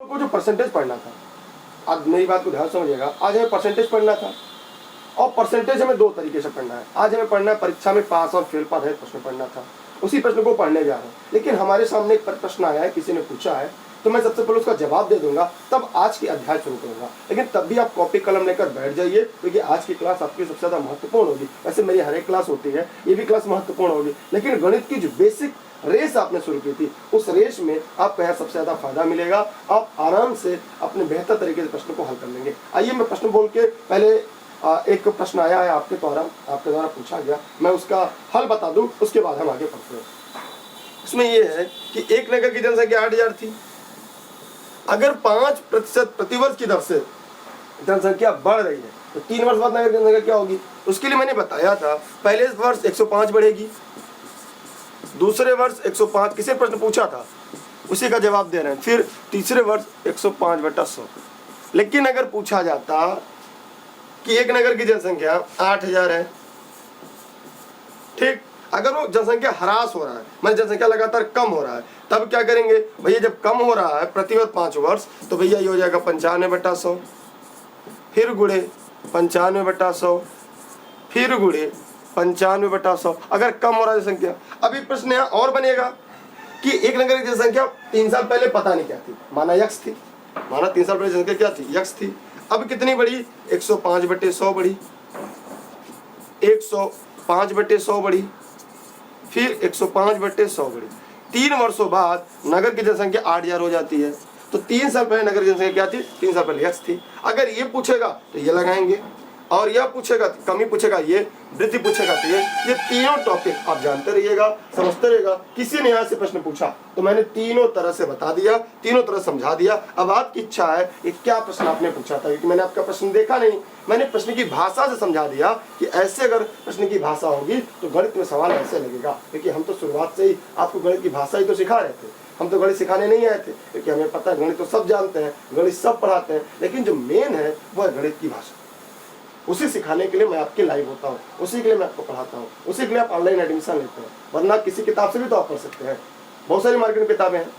को जो परसेंटेज पढ़ना था, आज मेरी बात को ध्यान समझिएगा, आज हमें परसेंटेज पढ़ना था और परसेंटेज हमें दो तरीके से पढ़ना है। आज हमें पढ़ना है परीक्षा में पास और फेल पर आधारित प्रश्न पढ़ना था, उसी प्रश्न को पढ़ने जा रहे हैं। लेकिन हमारे सामने एक प्रश्न आया है, किसी ने पूछा है, तो मैं सबसे पहले उसका जवाब दे दूंगा, तब आज की अध्याय शुरू करूंगा। लेकिन तब भी आप कॉपी कलम लेकर बैठ जाइए, क्योंकि आज की क्लास आपकी सबसे ज़्यादा महत्वपूर्ण होगी। वैसे मेरी हर एक क्लास होती है, ये भी क्लास महत्वपूर्ण होगी, लेकिन गणित की जो बेसिक रेस आपने शुरू की थी, उस रेस में आपको यहाँ सबसे ज़्यादा फायदा मिलेगा। आप आराम से अपने बेहतर तरीके से प्रश्न को हल कर लेंगे। आइए मैं प्रश्न बोल के पहले एक प्रश्न आया है आपके द्वारा पूछा गया, मैं उसका हल बता दूं, उसके बाद हम आगे पढ़ते हैं। इसमें यह है कि एक नगर की जनसंख्या 8000 थी। अगर 5% प्रतिवर्ष की दर से जनसंख्या बढ़ रही है तो 3 वर्ष बाद नगर की जनसंख्या क्या होगी? उसके लिए मैंने बताया था, पहले वर्ष 105 बढ़ेगी, दूसरे वर्ष 105, किसी प्रश्न पूछा था उसी का जवाब दे रहे हैं, फिर तीसरे वर्ष 105/100। लेकिन अगर पूछा जाता कि एक नगर की जनसंख्या 8000 है, ठीक, अगर वो जनसंख्या ह्रास हो रहा है, मतलब जनसंख्या लगातार कम हो रहा है, तब क्या करेंगे भैया? जब कम हो रहा है प्रतिवर्ष 5 वर्ष, तो भैया ये हो जाएगा 95/100, फिर गुणे 95/100, फिर गुणे 95/100। अगर कम हो रहा है जनसंख्या, अभी प्रश्न यहाँ और बनेगा कि एक नगर की जनसंख्या 3 साल पहले पता नहीं क्या थी, माना यक्ष थी, माना 3 साल पहले जनसंख्या क्या थी? यक्ष थी। अब कितनी बढ़ी? 105/100 बढ़ी, 105/100 बढ़ी, फिर 105/100 बढ़ी। 3 वर्षों बाद नगर की जनसंख्या 8000 हो जाती है। तो 3 साल पहले नगर की जनसंख्या क्या थी? 3 साल पहले यक्ष थी। अगर ये पूछेगा तो ये लगाएंगे, और यह पूछेगा, कमी पूछेगा ये, वृद्धि पूछेगा तो ये तीनों टॉपिक आप जानते रहिएगा, समझते रहिएगा। किसी ने यहाँ से प्रश्न पूछा तो मैंने तीनों तरह से बता दिया, तीनों तरह समझा दिया। अब आपकी इच्छा है कि क्या प्रश्न आपने पूछा था, क्योंकि मैंने आपका प्रश्न देखा नहीं, मैंने प्रश्न की भाषा से समझा दिया कि ऐसे अगर प्रश्न की भाषा होगी तो गणित में सवाल ऐसे लगेगा। क्योंकि हम तो शुरुआत से ही आपको गणित की भाषा ही तो सिखा रहे थे, हम तो गणित सिखाने नहीं आए थे, क्योंकि हमें पता है गणित तो सब जानते हैं, गणित सब पढ़ाते हैं, लेकिन जो मेन है वह है गणित की भाषा। उसे सिखाने के लिए मैं आपके लाइव होता हूँ, उसी के लिए मैं आपको पढ़ाता हूँ, उसी के लिए आप ऑनलाइन एडमिशन लेते हैं, वरना किसी किताब से भी तो आप पढ़ सकते हैं, बहुत सारी मार्केट में किताबें हैं।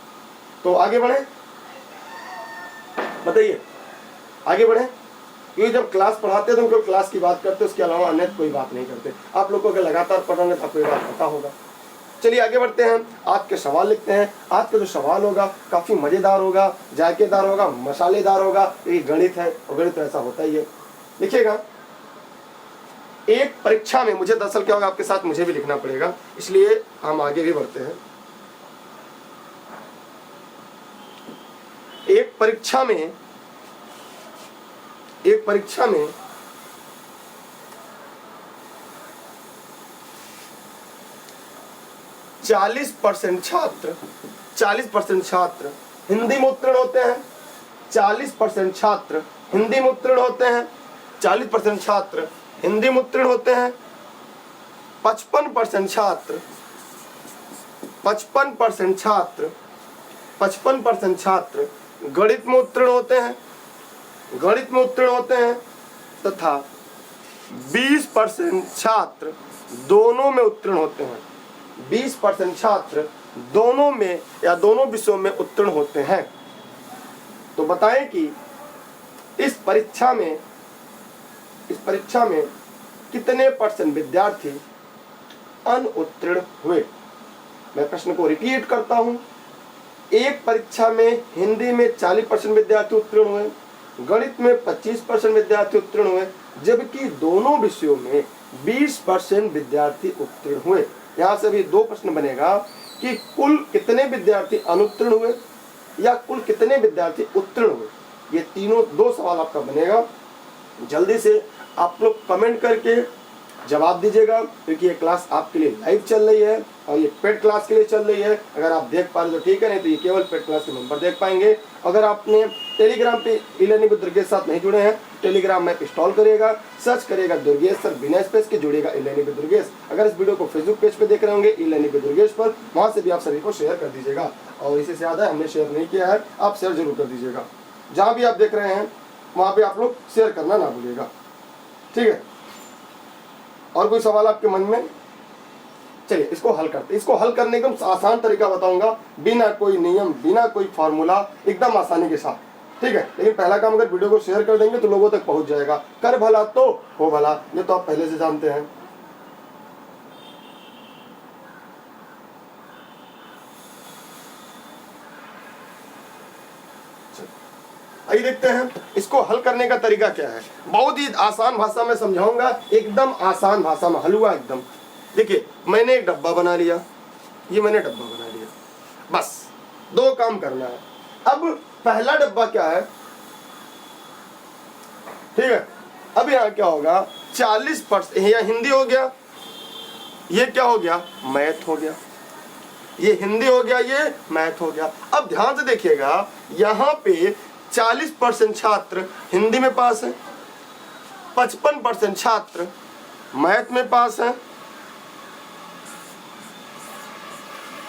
तो आगे बढ़े, बताइए आगे बढ़े, क्योंकि जब क्लास पढ़ाते हैं तो उनको क्लास की बात करते हैं, उसके अलावा अन्य कोई बात नहीं करते। आप लोग को अगर लगातार पढ़ोगे तो आपको ये बात पता होगा। चलिए आगे बढ़ते हैं, आज के सवाल लिखते हैं। आज का जो सवाल होगा काफ़ी मज़ेदार होगा, जायकेदार होगा, मसालेदार होगा, ये गणित है और गणित तो ऐसा होता ही है। लिखिएगा, एक परीक्षा में, मुझे दरअसल क्या होगा आपके साथ मुझे भी लिखना पड़ेगा, इसलिए हम आगे भी बढ़ते हैं। एक परीक्षा में 40% छात्र हिंदी में उत्तीर्ण होते हैं, 40% छात्र हिंदी में उत्तीर्ण होते हैं, 40% छात्र हिंदी में उत्तीर्ण होते हैं, 55% छात्र गणित में उत्तीर्ण होते हैं, तथा 20% छात्र दोनों में उत्तीर्ण होते हैं। 20% छात्र दोनों में या दोनों विषयों में उत्तीर्ण होते हैं। तो बताएं कि इस परीक्षा में कितने % विद्यार्थी अनुत्तीर्ण हुए? मैं प्रश्न को रिपीट करता हूं। एक परीक्षा में हिंदी में 40% विद्यार्थी उत्तीर्ण हुए, गणित में 25% विद्यार्थी उत्तीर्ण हुए, जबकि दोनों विषयों में 20% विद्यार्थी उत्तीर्ण हुए। यहाँ से भी दो प्रश्न बनेगा कि कुल कितने विद्यार्थी अनुत्तीर्ण हुए या कुल कितने विद्यार्थी उत्तीर्ण हुए। ये तीनों दो सवाल आपका बनेगा। जल्दी से आप लोग कमेंट करके जवाब दीजिएगा, क्योंकि ये क्लास आपके लिए लाइव चल रही है और ये पेड क्लास के लिए चल रही है। अगर आप देख पा रहे तो ठीक है, नहीं तो ये केवल पेड क्लास के मेंबर देख पाएंगे। अगर आपने टेलीग्राम पे ई-लर्निंग विद दुर्गेश साथ नहीं जुड़े हैं, टेलीग्राम में इंस्टॉल करिएगा, सर्च करिएगा दुर्गेश सर, बिना स्पेस के जुड़ेगा ई-लर्निंग विद दुर्गेश। अगर इस वीडियो को फेसबुक पेज पे देख रहे होंगे ई-लर्निंग विद दुर्गेश पर, वहाँ से भी आप सभी को शेयर कर दीजिएगा। और इसी से ज़्यादा हमने शेयर नहीं किया है, आप शेयर जरूर कर दीजिएगा। जहाँ भी आप देख रहे हैं वहाँ पे आप लोग शेयर करना ना भूलिएगा, ठीक है। और कोई सवाल आपके मन में? चलिए इसको हल करते हैं। इसको हल करने का आसान तरीका बताऊंगा, बिना कोई नियम, बिना कोई फॉर्मूला, एकदम आसानी के साथ, ठीक है। लेकिन पहला काम, अगर वीडियो को शेयर कर देंगे तो लोगों तक पहुंच जाएगा। कर भला तो हो भला, ये तो आप पहले से जानते हैं। आइए देखते हैं इसको हल करने का तरीका क्या है। बहुत ही आसान भाषा में समझाऊंगा, एकदम आसान भाषा में, हलवा एकदम। देखिए मैंने एक डब्बा बना लिया, ये मैंने डब्बा बना लिया, बस दो काम करना है। अब पहला डब्बा क्या है, ठीक है। अब यहाँ क्या होगा, 40%, यह हिंदी हो गया, ये क्या हो गया, मैथ हो गया, ये हिंदी हो गया, ये मैथ हो गया। अब ध्यान से देखिएगा, यहाँ पे 40% छात्र हिंदी में पास हैं, 55% छात्र मैथ में पास हैं,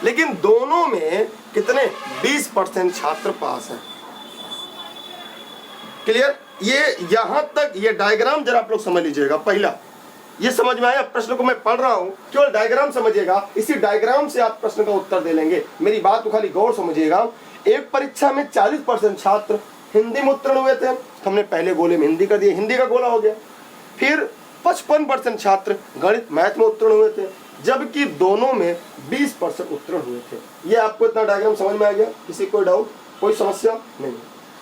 लेकिन दोनों में कितने, 20% छात्र पास हैं। क्लियर? ये यहां तक, ये डायग्राम जरा आप लोग समझ लीजिएगा। पहला ये समझ में आया, प्रश्न को मैं पढ़ रहा हूं, केवल डायग्राम समझिएगा, इसी डायग्राम से आप प्रश्न का उत्तर दे लेंगे। मेरी बात को खाली गौर समझिएगा। एक परीक्षा में 40% छात्र हिंदी में उत्तीर्ण हुए थे, हमने पहले गोले में हिंदी कर दिया, हिंदी का गोला हो गया। फिर 55% छात्र गणित मैथ में उत्तीर्ण हुए थे, जबकि दोनों में 20% उत्तीर्ण हुए थे। ये आपको इतना डायग्राम समझ में आ गया? किसी कोई डाउट, कोई समस्या नहीं?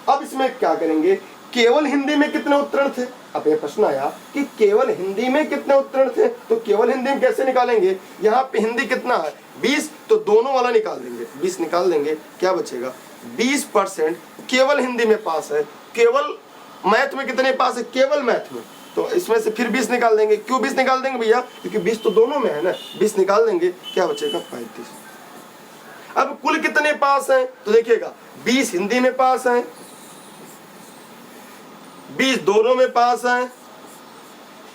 अब इसमें क्या करेंगे, केवल हिंदी में कितने उत्तीर्ण थे। अब ये प्रश्न आया कि केवल हिंदी में कितने उत्तीर्ण थे, तो केवल हिंदी में कैसे निकालेंगे। यहाँ पे हिंदी कितना है, 20, तो दोनों वाला निकाल देंगे, 20 निकाल देंगे, क्या बचेगा, 20% केवल हिंदी में पास है। केवल मैथ में कितने पास है, केवल मैथ में, तो इसमें से फिर 20 निकाल देंगे। क्यों 20 निकाल देंगे भैया, क्योंकि 20 तो दोनों में है ना, 20 निकाल देंगे, क्या बचेगा, 35। अब कुल कितने पास हैं, तो देखिएगा 20 हिंदी में पास हैं, 20 दोनों में पास हैं,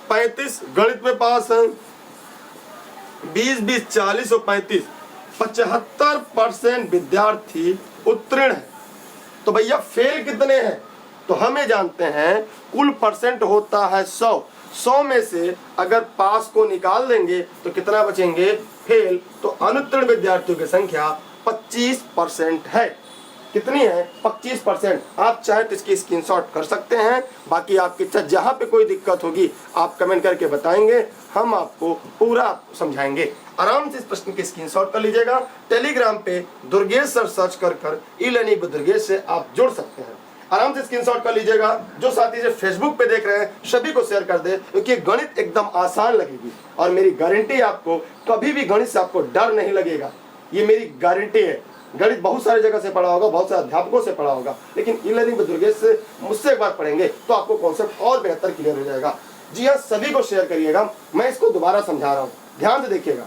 35 गणित में पास हैं, 20 20 40 और 35, 75% विद्यार्थी उत्तीर्ण है। तो भैया फेल कितने हैं, तो हमें जानते हैं कुल परसेंट होता है 100, 100 में से अगर पास को निकाल देंगे तो कितना बचेंगे, फेल। तो अनुत्तीर्ण विद्यार्थियों की संख्या 25% है। कितनी है, 25%। आप चाहे तो इसकी स्क्रीनशॉट कर सकते हैं, बाकी आपकी इच्छा, जहां पे कोई दिक्कत होगी आप कमेंट करके बताएंगे, हम आपको पूरा समझाएंगे। आराम से इस प्रश्न की स्क्रीनशॉट कर लीजिएगा। टेलीग्राम पे दुर्गेश सर सर्च कर ई लर्निंग विद दुर्गेश से आप जुड़ सकते हैं। आराम से स्क्रीनशॉट कर लीजिएगा। जो साथी जो फेसबुक पे देख रहे हैं सभी को शेयर कर दे, क्योंकि गणित एकदम आसान लगेगी और मेरी गारंटी, आपको कभी भी गणित से आपको डर नहीं लगेगा, ये मेरी गारंटी है। गणित बहुत सारी जगह से पढ़ा होगा, बहुत सारे अध्यापकों से पढ़ा होगा, लेकिन ई लर्निंग विद दुर्गेश से मुझसे एक बार पढ़ेंगे तो आपको कॉन्सेप्ट और बेहतर क्लियर हो जाएगा। जी हाँ, सभी को शेयर करिएगा। मैं इसको दोबारा समझा रहा हूँ, ध्यान से देखिएगा।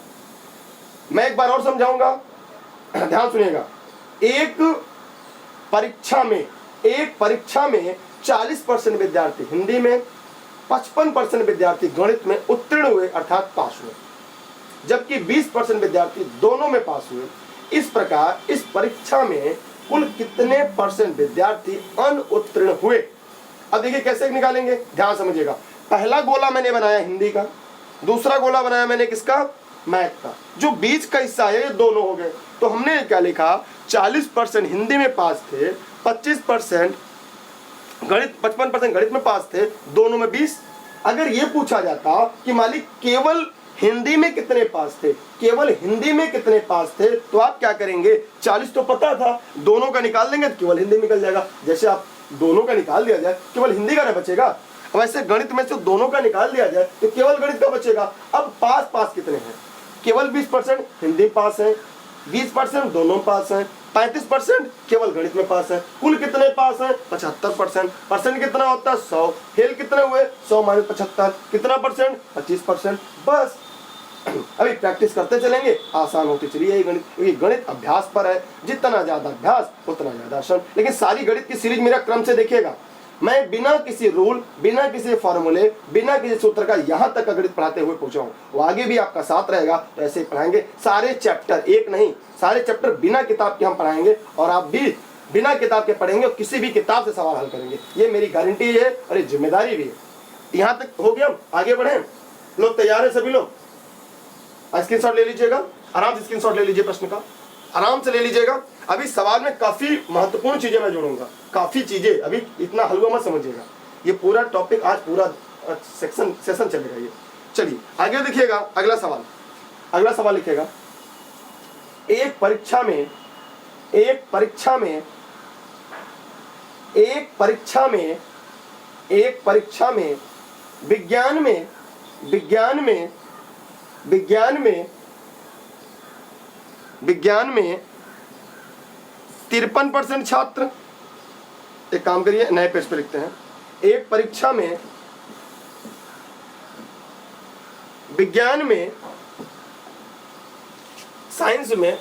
मैं एक बार और समझाऊंगा, ध्यान सुनिएगा। एक परीक्षा में 40% विद्यार्थी हिंदी में, 55% विद्यार्थी गणित में उत्तीर्ण हुए अर्थात पास हुए, जबकि 20% विद्यार्थी दोनों में पास हुए। इस प्रकार इस परीक्षा में कुल कितने परसेंट विद्यार्थी अनुत्तीर्ण हुए। अब देखिए कैसे निकालेंगे, ध्यान समझिएगा। पहला गोला मैंने बनाया हिंदी का, दूसरा गोला बनाया मैंने किसका, मैथ का। जो बीच का हिस्सा है ये दोनों हो गए। तो हमने क्या लिखा, 40% हिंदी में पास थे, 25% गणित, 55% गणित में पास थे, दोनों में 20। अगर ये पूछा जाता कि मालिक केवल हिंदी में कितने पास थे, केवल हिंदी में कितने पास थे, तो आप क्या करेंगे, 40 तो पता था, दोनों का निकाल देंगे तो केवल हिंदी निकल जाएगा। जैसे आप दोनों का निकाल दिया जाए केवल हिंदी का ना बचेगा, वैसे गणित में से दोनों का निकाल दिया जाए तो केवल गणित का बचेगा। अब पास कितने हैं, केवल 20% हिंदी पास है, 20% दोनों पास हैं, 35% केवल गणित में पास है। कुल कितने पास हैं, 75%। परसेंट कितना होता है, 100। फेल कितने हुए, 100 - 75, कितना परसेंट, 25%। बस अभी प्रैक्टिस करते चलेंगे, आसान होती चली है गणित, क्योंकि गणित अभ्यास पर है, जितना ज्यादा अभ्यास उतना ज्यादा आसान। लेकिन सारी गणित की सीरीज मेरा क्रम से देखिएगा, मैं बिना किसी रूल, बिना किसी फॉर्मूले, बिना किसी सूत्र का यहाँ तक गणित पढ़ाते हुए पहुंचा हूँ। वो आगे भी आपका साथ रहेगा, तो ऐसे ही पढ़ाएंगे सारे चैप्टर, एक नहीं सारे चैप्टर बिना किताब के हम पढ़ाएंगे, और आप भी बिना किताब के पढ़ेंगे और किसी भी किताब से सवाल हल करेंगे। ये मेरी गारंटी है और ये जिम्मेदारी भी है। यहाँ तक हो गया, आगे बढ़े, लोग तैयार है सभी लोग। स्क्रीनशॉट ले लीजिएगा, आराम से स्क्रीनशॉट ले लीजिए, प्रश्न का आराम से ले लीजिएगा। अभी सवाल में काफी महत्वपूर्ण चीजें मैं जोड़ूंगा, काफी चीजें, अभी इतना हलवा मत समझिएगा, ये पूरा टॉपिक आज पूरा सेशन चलेगा ये। चलिए आगे देखिएगा, अगला सवाल लिखिएगा। एक परीक्षा में विज्ञान में 53% छात्र, एक काम करिए नए पेज पे लिखते हैं, एक परीक्षा में विज्ञान में साइंस में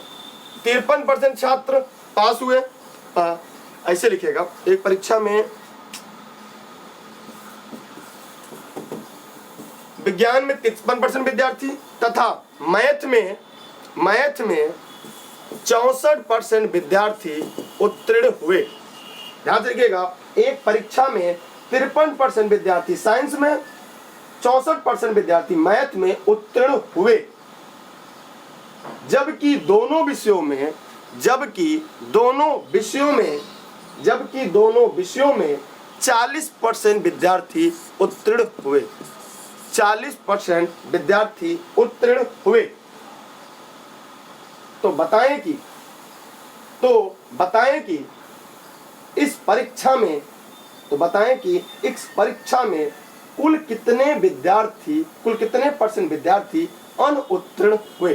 53% छात्र पास हुए। ऐसे लिखेगा, एक परीक्षा में विज्ञान में 53% विद्यार्थी तथा मैथ में 64% विद्यार्थी उत्तीर्ण हुए। ध्यान से रखिएगा, एक परीक्षा में 53% विद्यार्थी साइंस में, 64% विद्यार्थी मैथ में उत्तीर्ण हुए, जबकि दोनों विषयों में 40% विद्यार्थी उत्तीर्ण हुए। 40% विद्यार्थी उत्तीर्ण हुए। तो बताएं कि इस परीक्षा में कुल कितने परसेंट विद्यार्थी अनुत्तीर्ण हुए।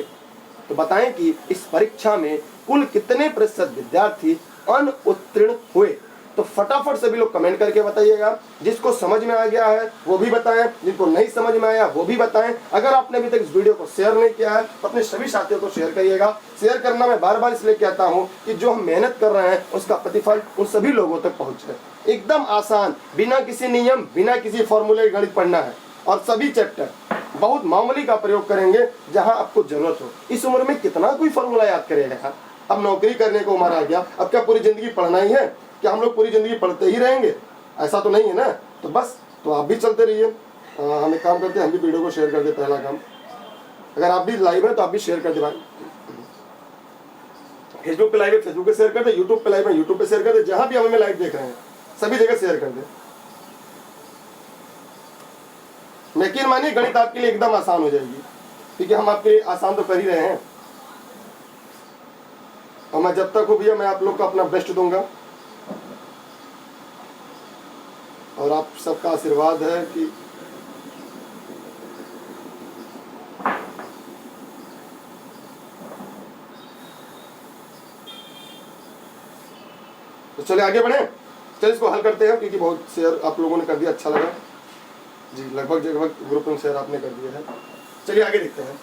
तो बताएं कि इस परीक्षा में कुल कितने प्रतिशत विद्यार्थी अनुत्तीर्ण हुए। तो फटाफट सभी लोग कमेंट करके बताइएगा। जिसको समझ में आ गया है वो भी बताएं, जिनको नहीं समझ में आया वो भी बताएं। अगर आपने अभी तक इस वीडियो को शेयर नहीं किया है तो अपने सभी साथियों को शेयर करिएगा। शेयर करना मैं बार बार इसलिए कहता हूं कि जो हम मेहनत कर रहे हैं उसका प्रतिफल उन सभी लोगों तक पहुंचे। एकदम आसान, बिना किसी नियम, बिना किसी फॉर्मूले गणित पढ़ना है और सभी चैप्टर बहुत मामूली का प्रयोग करेंगे जहां आपको जरूरत हो। इस उम्र में कितना कोई फॉर्मूला याद करेगा। अब नौकरी करने को उम्र आ गया, अब क्या पूरी जिंदगी पढ़ना ही है? क्या हम लोग पूरी जिंदगी पढ़ते ही रहेंगे? ऐसा तो नहीं है ना। तो बस, तो आप भी चलते रहिए। हम एक काम करते हैं, हम भी वीडियो को शेयर कर दे। पहला काम, अगर आप भी लाइव है तो आप भी शेयर कर दे भाई। फेसबुक पे लाइव है, फेसबुक पे शेयर कर दे। यूट्यूब पे लाइव है, यूट्यूब पे शेयर कर दे। जहां भी हमें लाइव देख रहे हैं सभी जगह शेयर कर दे। यकीन मानिए गणित आपके लिए एकदम आसान हो जाएगी, क्योंकि हम आपके लिए आसान तो कर ही रहे हैं। और मैं जब तक हूँ भैया, मैं आप लोग को अपना बेस्ट दूंगा और आप सबका आशीर्वाद है कि तो चलिए आगे बढ़े। चलिए इसको हल करते हैं, क्योंकि बहुत शेयर आप लोगों ने कर दिया, अच्छा लगा जी। लगभग ग्रुप में शेयर आपने कर दिया है। चलिए आगे देखते हैं।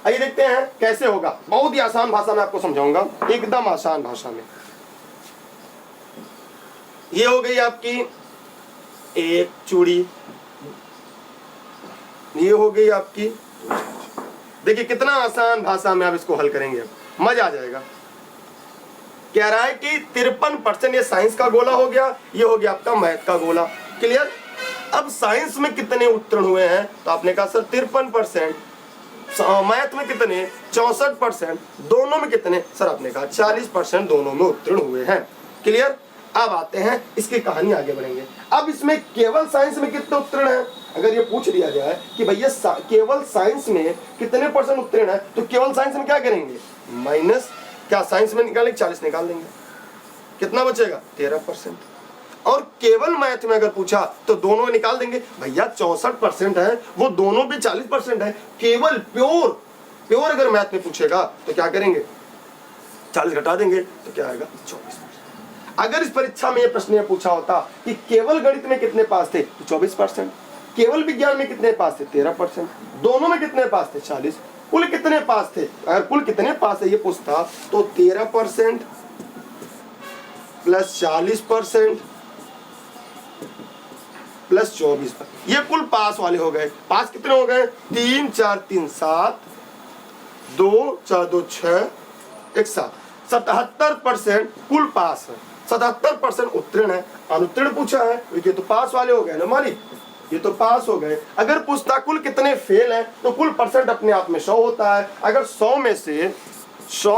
आइए देखते हैं कैसे होगा। बहुत ही आसान भाषा में आपको समझाऊंगा, एकदम आसान भाषा में। ये हो गई आपकी एक चूड़ी, ये हो गई आपकी। देखिए कितना आसान भाषा में आप इसको हल करेंगे, मजा आ जाएगा। कह रहा है कि 53% ये साइंस का गोला हो गया, ये हो गया आपका मैथ का गोला। क्लियर? अब साइंस में कितने उत्तीर्ण हुए हैं? तो आपने कहा सर 53%, मैथ में कितने 64%, दोनों में कितने? सर आपने कहा 40% दोनों में उत्तीर्ण हुए हैं। क्लियर? अब आते हैं इसकी कहानी, आगे बढ़ेंगे। अब इसमें केवल साइंस में कितने उत्तीर्ण हैं? अगर ये पूछ लिया जाए कि भैया केवल साइंस में कितने परसेंट उत्तीर्ण है, तो केवल साइंस में क्या करेंगे? माइनस, क्या साइंस में निकालेंगे 40 निकाल देंगे, कितना बचेगा? 13%। और केवल मैथ में अगर पूछा तो दोनों में निकाल देंगे। भैया 64% है, वो दोनों भी 40% है। केवल प्योर अगर मैथ में पूछेगा तो क्या करेंगे? 40 घटा देंगे तो क्या आएगा? 24%। अगर इस परीक्षा में ये प्रश्न पूछा होता कि केवल गणित में कितने पास थे, तो 24%। केवल विज्ञान में कितने पास थे? 13%। दोनों में कितने पास थे? 40। कुल कितने पास थे? अगर कुल कितने पास है ये पूछता तो 13% प्लस 40% प्लस 24%, ये कुल पास वाले हो गए। पास कितने हो गए? 3 4 3 7, 2 4 2 6, 1 7, 77% कुल पास है। 77% उत्तीर्ण है। अनुत्तीर्ण पूछा है, ये तो पास वाले हो गए ना मालिक। ये तो पास हो गए। अगर पूछता कुल कितने फेल हैं तो कुल परसेंट अपने आप में 100 होता है। अगर 100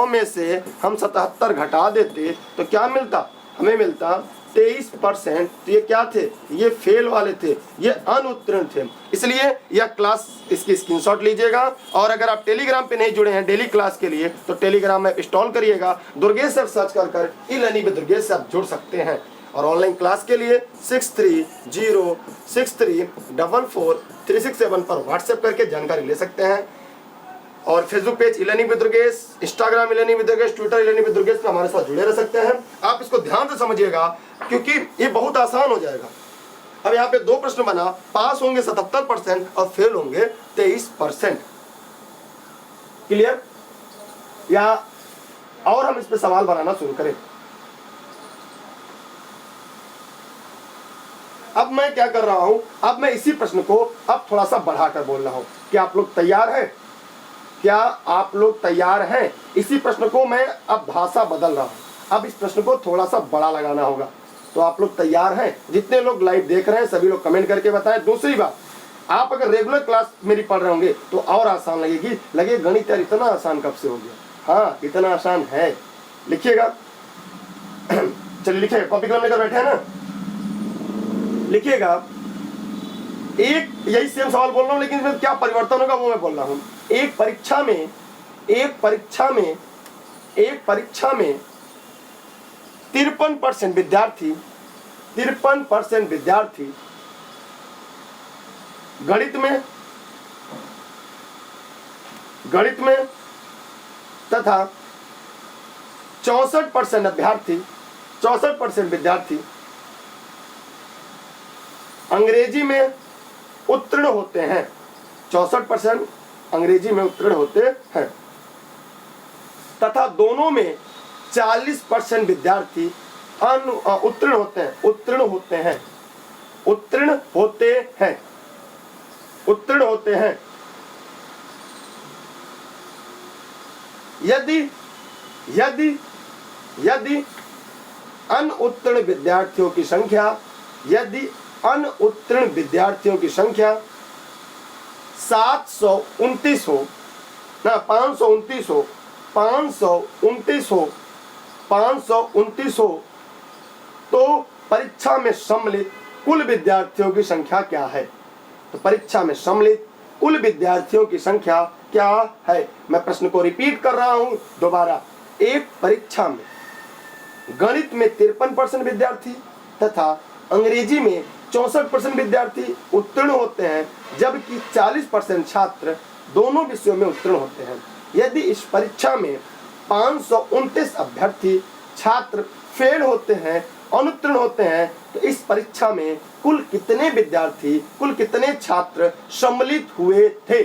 में से हम 77 घटा देते तो क्या मिलता, हमें मिलता 23%। तो ये क्या थे, ये फेल वाले थे, ये अनुत्तीर्ण थे। इसलिए यह क्लास इसकी स्क्रीनशॉट लीजिएगा। और अगर आप टेलीग्राम पे नहीं जुड़े हैं डेली क्लास के लिए तो टेलीग्राम ऐप इंस्टॉल करिएगा। दुर्गेश सर सर्च कर ई-लर्निंग विद दुर्गेश से आप जुड़ सकते हैं। और ऑनलाइन क्लास के लिए 6306344367 पर व्हाट्सएप करके जानकारी ले सकते हैं। और Facebook page e-learning with Durgesh, Instagram e-learning with Durgesh, Twitter e-learning with Durgesh पे हमारे साथ जुड़े रह सकते हैं। आप इसको ध्यान से समझिएगा क्योंकि ये बहुत आसान हो जाएगा। अब यहाँ पे 2 प्रश्न बना, पास होंगे 77% और फेल होंगे 23%। क्लियर? या और हम इस पे सवाल बनाना शुरू करें। अब मैं क्या कर रहा हूं, अब मैं इसी प्रश्न को अब थोड़ा सा बढ़ाकर बोल रहा हूं। क्या आप लोग तैयार हैं? क्या आप लोग तैयार हैं? इसी प्रश्न को मैं अब भाषा बदल रहा हूं। अब इस प्रश्न को थोड़ा सा बड़ा लगाना होगा। तो आप लोग तैयार हैं? जितने लोग लाइव देख रहे हैं सभी लोग कमेंट करके बताएं। दूसरी बात, आप अगर रेगुलर क्लास मेरी पढ़ रहे होंगे तो और आसान लगेगी। लगे गणित यार इतना आसान कब से हो गया? हाँ, इतना आसान है। लिखिएगा। चलिए लिखिए, कॉपी कलम लेकर बैठे हैं ना, लिखिएगा। एक यही सेम सवाल बोल रहा हूं लेकिन इसमें क्या परिवर्तन होगा वो मैं बोल रहा हूं। एक परीक्षा में 53% विद्यार्थी गणित में तथा 64% विद्यार्थी अंग्रेजी में उत्तीर्ण होते हैं। 64% अंग्रेजी में उत्तीर्ण होते हैं तथा दोनों में 40% विद्यार्थी उत्तीर्ण होते हैं। यदि अनुत्तीर्ण विद्यार्थियों की संख्या 729 हो ना, 529 हो तो परीक्षा में सम्मिलित कुल विद्यार्थियों की संख्या क्या है? तो परीक्षा में सम्मिलित कुल विद्यार्थियों की संख्या क्या है? मैं प्रश्न को रिपीट कर रहा हूं दोबारा। एक परीक्षा में गणित में 53% विद्यार्थी तथा अंग्रेजी में 64% विद्यार्थी उत्तीर्ण होते हैं, जबकि 40% छात्र दोनों विषयों में उत्तीर्ण होते हैं। यदि इस परीक्षा में 529 अभ्यर्थी छात्र फेल होते हैं, अनुत्तीर्ण होते हैं, तो इस परीक्षा में कुल कितने छात्र सम्मिलित हुए थे?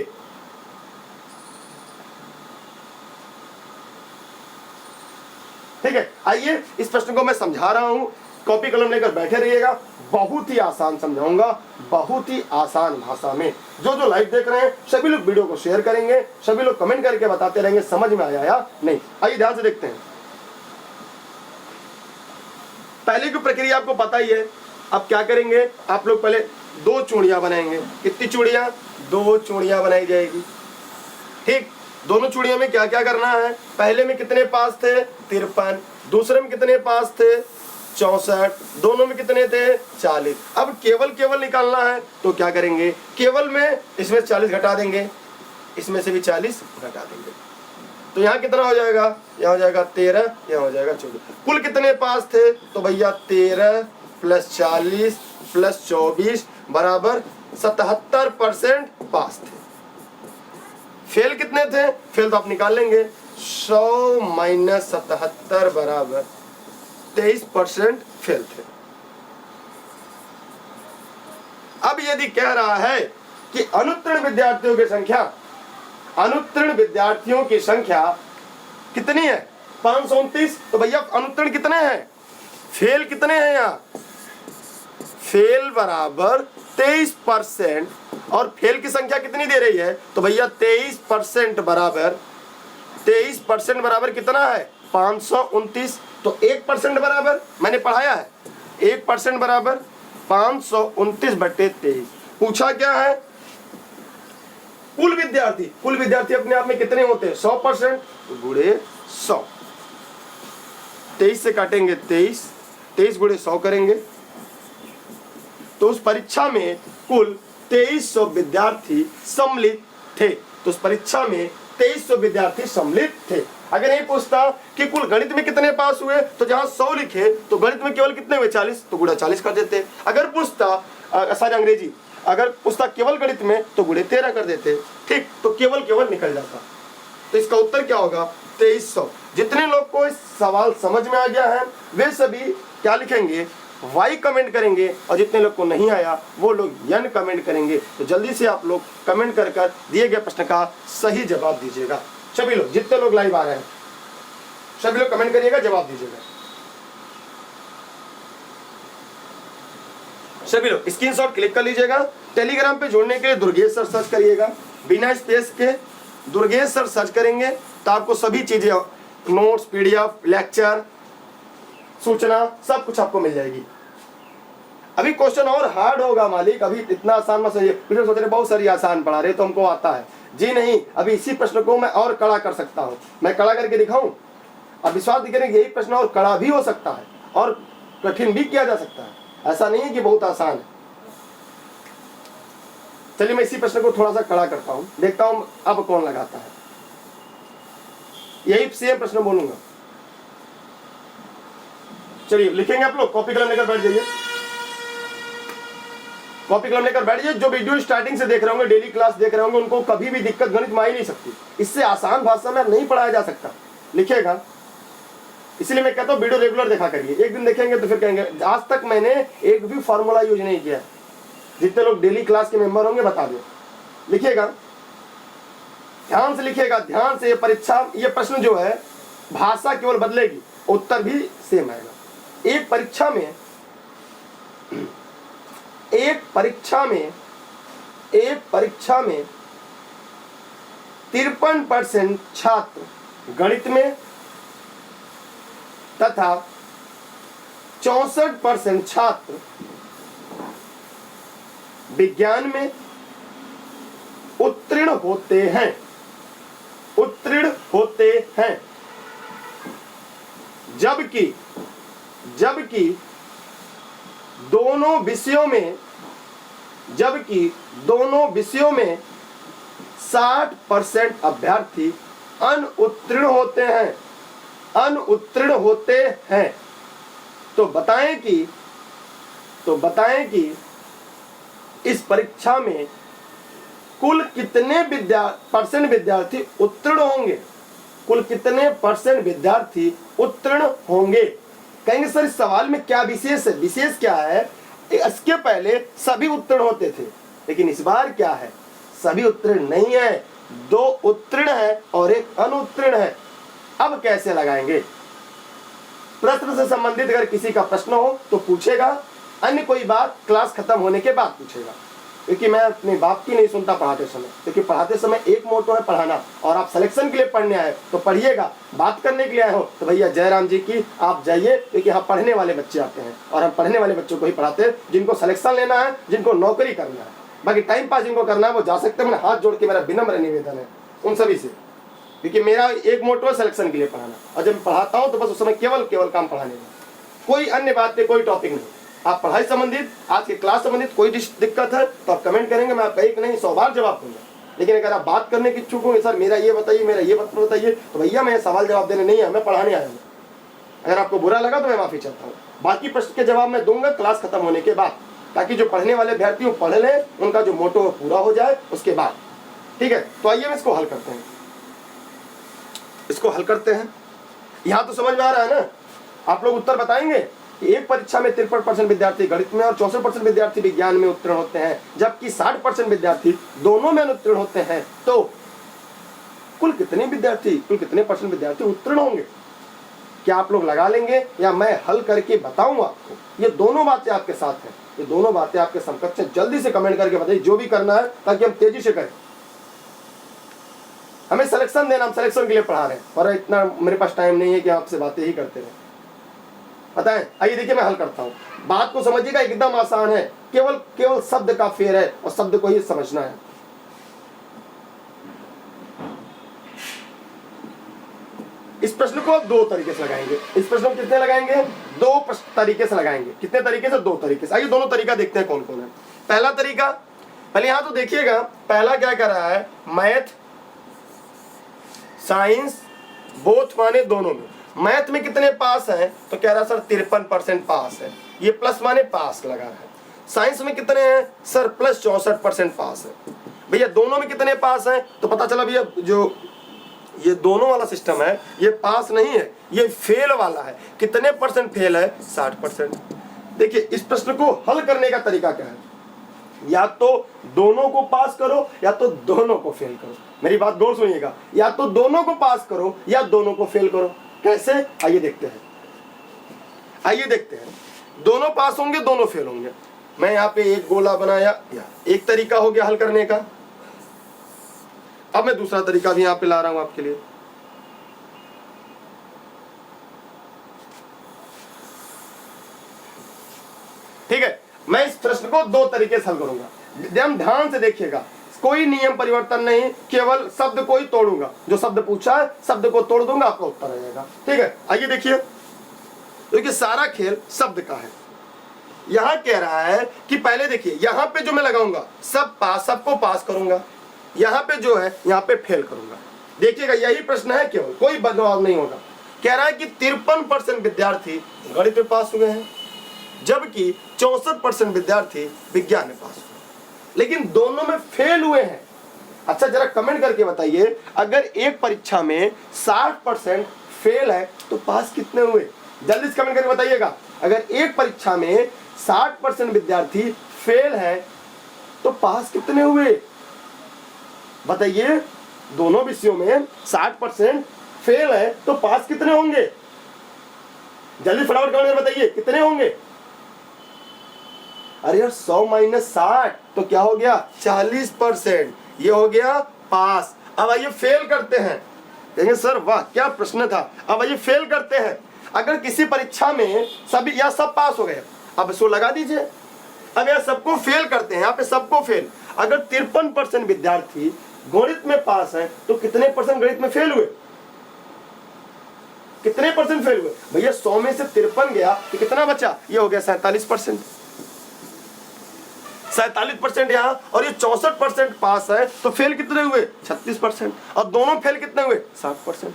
ठीक है, आइए इस प्रश्न को मैं समझा रहा हूं। कॉपी कलम लेकर बैठे रहिएगा। बहुत ही आसान समझाऊंगा, बहुत ही आसान भाषा में। जो लाइव देख रहे हैं सभी लोग वीडियो को शेयर करेंगे, सभी लोग कमेंट करके बताते रहेंगे समझ में आया या नहीं। आइए ध्यान से देखते हैं। पहले की प्रक्रिया आपको पता ही है। अब क्या करेंगे, आप लोग पहले 2 चूड़ियां बनाएंगे। कितनी चूड़ियां? 2 चूड़ियां बनाई जाएगी। ठीक, दोनों चूड़ियों में क्या क्या करना है? पहले में कितने पास थे? 53। दूसरे में कितने पास थे? 64। दोनों में कितने थे? 40। अब केवल निकालना है तो क्या करेंगे? केवल में इसमें 40 घटा देंगे, इसमें से भी 40 घटा देंगे। तो यहाँ कितना हो जाएगा? यहाँ हो जाएगा 13, यहाँ हो जाएगा 14। कुल कितने पास थे? तो भैया 13 + 40 + 24 बराबर 77% पास थे। फेल कितने थे? फेल तो आप निकाल लेंगे। 100 - 77 बराबर 23% फेल थे। अब यदि कह रहा है कि अनुत्तीर्ण विद्यार्थियों की संख्या कितनी है? 529। तो भैया अनुत्तीर्ण कितने हैं? फेल कितने हैं? यहाँ फेल बराबर 23% और फेल की संख्या कितनी दे रही है? तो भैया 23% बराबर कितना है? 529। तो 1% बराबर, मैंने पढ़ाया है, 1% बराबर 529/23। पूछा क्या है, कुल विद्यार्थी अपने आप में कितने होते हैं 100%, गुणे 100, 23 से काटेंगे 23 गुणे 100 करेंगे, तो उस परीक्षा में कुल 2300 विद्यार्थी सम्मिलित थे। तो उस परीक्षा में 2300 विद्यार्थी सम्मिलित थे। अगर नहीं पूछता कि कुल गणित में कितने पास हुए, तो जहां 100 लिखे तो गणित में केवल कितने हुए 40, तो गुणा 40 कर देते। अगर पूछता अंग्रेजी, अगर पूछता केवल गणित में तो गुणे 13 कर देते, ठीक, तो केवल निकल जाता। तो इसका उत्तर क्या होगा 2300। जितने लोग को इस सवाल समझ में आ गया है वे सभी क्या लिखेंगे, वाई कमेंट करेंगे, और जितने लोग को नहीं आया वो लोग यन कमेंट करेंगे। तो जल्दी से आप लोग कमेंट कर दिए गए प्रश्न का सही जवाब दीजिएगा। सभी लोग, जितने लोग लाइव आ रहे हैं सभी लोग कमेंट करिएगा, जवाब दीजिएगा। सभी लोग स्क्रीनशॉट क्लिक कर लीजिएगा। टेलीग्राम पे जोड़ने के लिए दुर्गेश सर सर्च करिएगा, बिना स्पेस के दुर्गेश सर सर्च करेंगे तो आपको सभी चीजें, नोट्स, पीडीएफ, लेक्चर, सूचना, सब कुछ आपको मिल जाएगी। अभी क्वेश्चन और हार्ड होगा मालिक, अभी इतना आसान मत समझिए। फिर सोच रहे बहुत सारी आसान पढ़ा रहे तो हमको आता है, जी नहीं, अभी इसी प्रश्न को मैं और कड़ा कर सकता हूँ। मैं कड़ा करके दिखाऊं? अब विश्वास दिखेंगे यही प्रश्न और कड़ा भी हो सकता है और कठिन भी किया जा सकता है, ऐसा नहीं है कि बहुत आसान है। चलिए मैं इसी प्रश्न को थोड़ा सा कड़ा करता हूं, देखता हूं अब कौन लगाता है। यही सेम प्रश्न बोलूंगा। चलिए लिखेंगे, आप लोग कॉपी कलम लेकर बैठ जाइए, कॉपी कलम लेकर बैठ जाइए। जो वीडियो स्टार्टिंग से देख रहे होंगे, डेली क्लास देख रहे होंगे, उनको कभी भी दिक्कत गणित में आ ही नहीं सकती। इससे आसान भाषा में नहीं पढ़ाया जा सकता, लिखेगा। इसलिए मैं कहता हूं वीडियो रेगुलर देखा करिए। एक दिन देखेंगे तो फिर कहेंगे आज तक मैंने एक भी फॉर्मूला यूज नहीं किया। जितने लोग डेली क्लास के मेंबर होंगे बता दो, लिखिएगा, ध्यान से लिखिएगा, ध्यान से। परीक्षा, ये प्रश्न जो है भाषा केवल बदलेगी, उत्तर भी सेम आएगा। एक परीक्षा में 53% छात्र गणित में तथा 64% छात्र विज्ञान में उत्तीर्ण होते हैं, जबकि दोनों विषयों में 60% अभ्यर्थी अनुत्तीर्ण होते हैं। तो बताएं कि इस परीक्षा में कुल कितने परसेंट विद्यार्थी उत्तीर्ण होंगे, कुल कितने परसेंट विद्यार्थी उत्तीर्ण होंगे। कहेंगे सर इस सवाल में क्या विशेष है? विशेष क्या है, इसके पहले सभी उत्तीर्ण होते थे, लेकिन इस बार क्या है, सभी उत्तीर्ण नहीं है, 2 उत्तीर्ण है और 1 अनुत्तीर्ण है। अब कैसे लगाएंगे? प्रश्न से संबंधित अगर किसी का प्रश्न हो तो पूछेगा, अन्य कोई बात क्लास खत्म होने के बाद पूछेगा। क्योंकि मैं अपने बाप की नहीं सुनता पढ़ाते समय, क्योंकि पढ़ाते समय एक मोटो है पढ़ाना, और आप सिलेक्शन के लिए पढ़ने आए तो पढ़िएगा। बात करने के लिए आए हो तो भैया जयराम जी की आप जाइए, क्योंकि यहाँ पढ़ने वाले बच्चे आते हैं और हम पढ़ने वाले बच्चों को ही पढ़ाते हैं, जिनको सिलेक्शन लेना है, जिनको नौकरी करना है। बाकी टाइम पास जिनको करना है वो जा सकते हैं। मैंने हाथ जोड़ के मेरा विनम्र निवेदन है उन सभी से, क्योंकि मेरा एक मोटो है सिलेक्शन के लिए पढ़ाना, और जब मैं पढ़ाता हूँ तो बस उस समय केवल काम पढ़ाने में, कोई अन्य बात नहीं, कोई टॉपिक नहीं। आप पढ़ाई संबंधित, आज की क्लास संबंधित कोई दिक्कत है तो आप कमेंट करेंगे, मैं आपका एक नहीं 100 बार जवाब दूंगा। लेकिन अगर आप बात करने की इच्छुक होंगे, सर मेरा ये बताइए, मेरा ये बताइए, तो भैया मैं सवाल जवाब देने नहीं है, मैं पढ़ाने आया हूँ। अगर आपको बुरा लगा तो मैं माफी चाहता हूँ। बाकी प्रश्न के जवाब मैं दूंगा क्लास खत्म होने के बाद, ताकि जो पढ़ने वाले अभ्यर्थी पढ़ लें, उनका जो मोटो पूरा हो जाए उसके बाद। ठीक है, तो आइए इसको हल करते हैं। यहाँ तो समझ में आ रहा है ना? आप लोग उत्तर बताएंगे कि एक परीक्षा में 53% विद्यार्थी गणित में और 64% विद्यार्थी विज्ञान में उत्तीर्ण होते हैं, जबकि 60% विद्यार्थी दोनों में अनुत्तीर्ण होते हैं। तो कुल कितने परसेंट विद्यार्थी उत्तीर्ण होंगे? क्या आप लोग लगा लेंगे या मैं हल करके बताऊंगा आपको? ये दोनों बातें आपके साथ हैं, ये दोनों बातें आपके समकक्ष हैं। जल्दी से कमेंट करके बताइए जो भी करना है, ताकि हम तेजी से करें। हमें सिलेक्शन देना, हम सिलेक्शन के लिए पढ़ा रहे हैं, और इतना मेरे पास टाइम नहीं है कि आपसे बातें ही करते रहे। बताएं? आइए देखिए मैं हल करता हूं, बात को समझिएगा, एकदम आसान है, केवल शब्द का फेर है और शब्द को ही समझना है। इस प्रश्न को आप दो तरीके से लगाएंगे। इस प्रश्न को कितने लगाएंगे? दो तरीके से लगाएंगे। कितने तरीके से? दो तरीके से। आइए दोनों तरीका देखते हैं कौन कौन है। पहला तरीका, पहले यहां तो देखिएगा, पहला क्या कर रहा है, मैथ साइंस बोथ माने दोनों में। मैथ में कितने पास हैं? तो कह रहा सर 53% पास है, ये प्लस माने पास लगा रहा है। साइंस में कितने हैं? सर प्लस 64% पास है। भैया दोनों में कितने पास हैं? तो पता चला भैया जो ये दोनों वाला सिस्टम है ये पास नहीं है, ये फेल वाला है। कितने परसेंट फेल है? 60%। देखिए इस प्रश्न को हल करने का तरीका क्या है, या तो दोनों को पास करो या तो दोनों को फेल करो। मेरी बात गौर सुनिएगा, या तो दोनों को पास करो या दोनों को फेल करो। कैसे? आइए देखते हैं, आइए देखते हैं। दोनों पास होंगे, दोनों फेल होंगे। मैं यहाँ पे एक गोला बनाया, एक तरीका हो गया हल करने का। अब मैं दूसरा तरीका भी यहां पे ला रहा हूं आपके लिए। ठीक है, मैं इस प्रश्न को दो तरीके से हल करूंगा। ध्यान से देखिएगा, कोई नियम परिवर्तन नहीं, केवल शब्द को ही तोड़ूंगा। जो शब्द पूछा है शब्द को तोड़ दूंगा, आपका उत्तर आ जाएगा। ठीक है, आइए देखिए, क्योंकि सारा खेल शब्द का है। यहां कह रहा है कि पहले देखिए, यहां पे जो मैं लगाऊंगा सबको पास करूंगा, यहां पे जो है यहां पे फेल करूंगा। देखिएगा यही प्रश्न है, केवल कोई बदलाव नहीं होगा। कह रहा है कि 53% विद्यार्थी गणित में पास हुए हैं, जबकि 64% विद्यार्थी विज्ञान में पास हुए, लेकिन दोनों में फेल हुए हैं। अच्छा जरा कमेंट करके बताइए, अगर एक परीक्षा में 60% फेल है तो पास कितने हुए? जल्दी से कमेंट करके बताइएगा। अगर एक परीक्षा में 60% विद्यार्थी फेल है तो पास कितने हुए? बताइए, दोनों विषयों में 60% फेल है तो पास कितने होंगे? जल्दी फटाफट कमेंट करके बताइए कितने होंगे? अरे यार 100 माइनस 60 तो क्या हो गया? 40%। ये हो गया पास। अब आइए फेल करते हैं। कहेंगे सर वाह क्या प्रश्न था। अब आइए फेल करते हैं। अगर किसी परीक्षा में सभी या सब पास हो गए, अब इसको लगा दीजिए। अब यार सबको फेल करते हैं, यहाँ पे सबको फेल। अगर 53% विद्यार्थी गणित में पास है तो कितने परसेंट गणित में फेल हुए? कितने परसेंट फेल हुए? भैया 100 में से 53 गया तो कितना बचा? ये हो गया 47%। 47% यहाँ, और ये 64% पास है तो फेल कितने हुए? 36%। और दोनों फेल कितने हुए? 60%।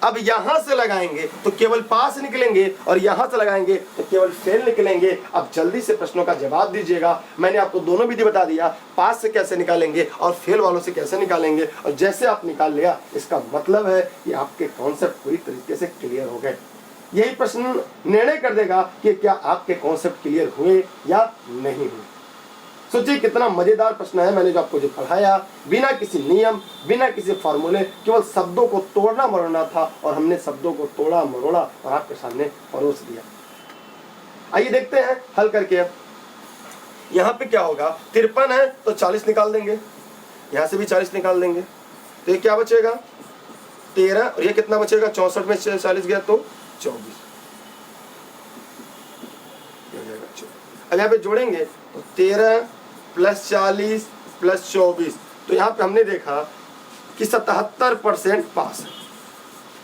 अब यहां से लगाएंगे तो केवल पास निकलेंगे और यहां से लगाएंगे तो केवल फेल निकलेंगे। अब जल्दी से प्रश्नों का जवाब दीजिएगा। मैंने आपको दोनों विधि बता दिया, पास से कैसे निकालेंगे और फेल वालों से कैसे निकालेंगे। और जैसे आप निकाल लिया इसका मतलब है कि आपके कॉन्सेप्ट पूरी तरीके से क्लियर हो गए। यही प्रश्न निर्णय कर देगा कि क्या आपके कॉन्सेप्ट क्लियर हुए या नहीं हुए। सोचिए कितना मजेदार प्रश्न है। मैंने जो आपको जो पढ़ाया, बिना किसी नियम, बिना किसी फॉर्मूले, केवल शब्दों को तोड़ना मरोड़ना था और हमने शब्दों को तोड़ा मरोड़ा और आपके सामने परोस दिया। आइए देखते हैं हल करके। यहाँ पे क्या होगा? 53 है तो 40 निकाल देंगे, यहाँ से भी 40 निकाल देंगे, तो ये क्या बचेगा? 13। और ये कितना बचेगा? 64 में 40 गया तो 24। अब यहाँ पे जोड़ेंगे तो 13 + 40 + 24, तो यहाँ पे हमने देखा कि 77% पास है।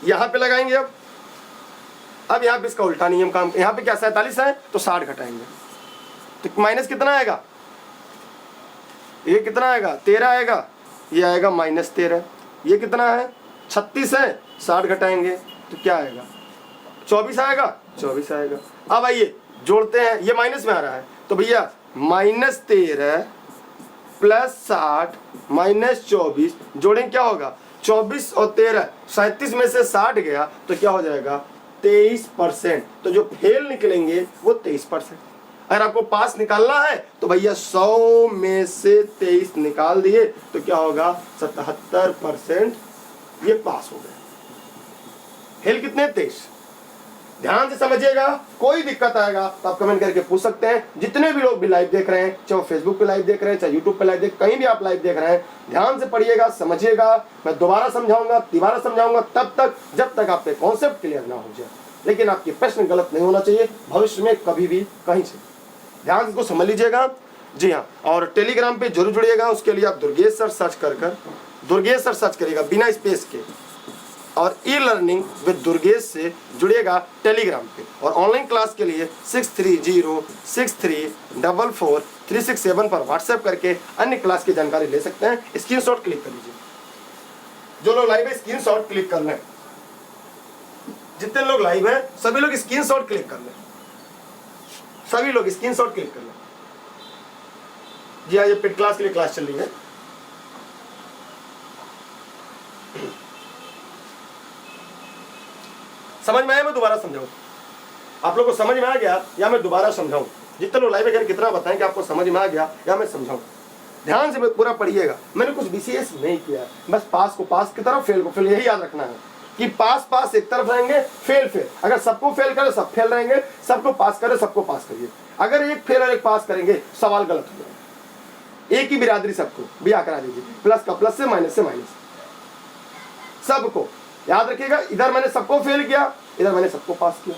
यहाँ पे लगाएंगे अब यहाँ पे इसका उल्टा नियम काम। यहाँ पे क्या 47 है तो 60 घटाएंगे तो माइनस कितना आएगा? ये कितना आएगा? 13 आएगा। ये आएगा -13। ये कितना है? 36 है, 60 घटाएंगे तो क्या आएगा? 24 आएगा। 24 आएगा। अब आइए जोड़ते हैं, ये माइनस में आ रहा है तो भैया -13 + 60 - 24 जोड़ें क्या होगा? 24 और 13, 37 में से 60 गया तो क्या हो जाएगा? 23%। तो जो फेल निकलेंगे वो 23%। अगर आपको पास निकालना है तो भैया 100 में से 23 निकाल दिए तो क्या होगा? 77% ये पास हो गए। फेल कितने? 23। ध्यान से समझिएगा, कोई दिक्कत आएगा तो आप कमेंट करके पूछ सकते हैं। जितने भी लोग भी लाइव देख रहे हैं, चाहे फेसबुक पे लाइव देख रहे हैं, चाहे यूट्यूब पे लाइव देख, कहीं भी आप लाइव देख रहे हैं, ध्यान से पढ़िएगा, समझिएगा। मैं दोबारा समझाऊंगा, तिबारा समझाऊंगा, तब तक जब तक आपके कॉन्सेप्ट क्लियर ना हो जाए। लेकिन आपके प्रश्न गलत नहीं होना चाहिए भविष्य में कभी भी कहीं से। ध्यान से इसको समझ लीजिएगा। जी हाँ, और टेलीग्राम पे जरूर जुड़िएगा। उसके लिए आप दुर्गेश सर सर्च कर दुर्गेश सर सर्च करिएगा बिना स्पेस के, और ई लर्निंग विद दुर्गेश से जुड़िएगा टेलीग्राम पे। और ऑनलाइन क्लास के लिए 6306344367 पर व्हाट्सएप करके अन्य क्लास की जानकारी ले सकते हैं। स्क्रीनशॉट क्लिक कर लीजिए। जो लोग लाइव है स्क्रीनशॉट क्लिक कर लें। जितने लोग लाइव हैं सभी लोग स्क्रीनशॉट क्लिक कर लें। सभी लोग स्क्रीनशॉट क्लिक कर लें। जी हाँ, ये पेड क्लास के लिए क्लास चल रही है। समझ में आया? मैं दोबारा समझाऊं? आप लोगों को समझ में आ गया या मैं दोबारा समझाऊं? जितने लोग लाइव है कितना बताएं कि आपको समझ में आ गया या मैं समझाऊं? ध्यान से पूरा पढ़िएगा। मैंने कुछ विशेष नहीं किया, बस पास को पास की तरफ, फेल को फेल, यही याद रखना है कि पास पास एक तरफ रहेंगे, फेल फेल। अगर सबको फेल करे सब फेल रहेंगे, सबको पास करे सबको पास करिए। अगर एक फेल और एक पास करेंगे सवाल गलत हो जाएगा। एक ही बिरादरी सबको बिया करा दीजिए, प्लस का प्लस से माइनस सबको याद रखिएगा। इधर मैंने सबको फेल किया, इधर मैंने सबको पास किया।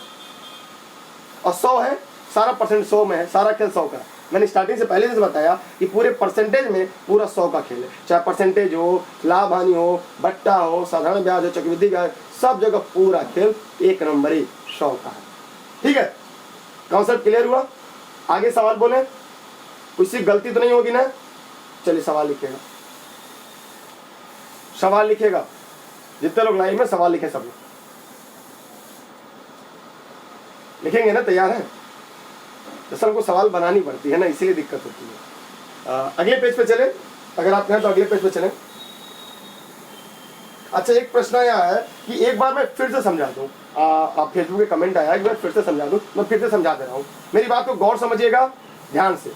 और 100 है, सारा परसेंट 100 में है, सारा खेल 100 का है। मैंने स्टार्टिंग से पहले से बताया कि पूरे परसेंटेज में पूरा 100 का खेल है। चाहे परसेंटेज हो, लाभ हानि हो, बट्टा हो, साधारण ब्याज हो, चक्रवृद्धि ब्याज, सब जगह पूरा खेल एक नंबर ही 100 का है। ठीक है, कॉन्सेप्ट क्लियर हुआ? आगे सवाल बोले, किसी गलती तो नहीं होगी ना? चलिए सवाल लिखेगा, सवाल लिखेगा। जितने लोग लाइव में सवाल लिखे सब लोग लिखेंगे ना? तैयार है? दरअसल को सवाल बनानी पड़ती है ना, इसीलिए दिक्कत होती है। अगले पेज पे चले, अगर आप कहें तो अगले पेज पे चलें। अच्छा, एक प्रश्न आया है कि एक बार मैं फिर से समझा दूं। आप फेसबुक पे कमेंट आया है कि मैं फिर से समझा दूं। मैं फिर से समझा दे रहा हूं, मेरी बात को गौर समझिएगा ध्यान से।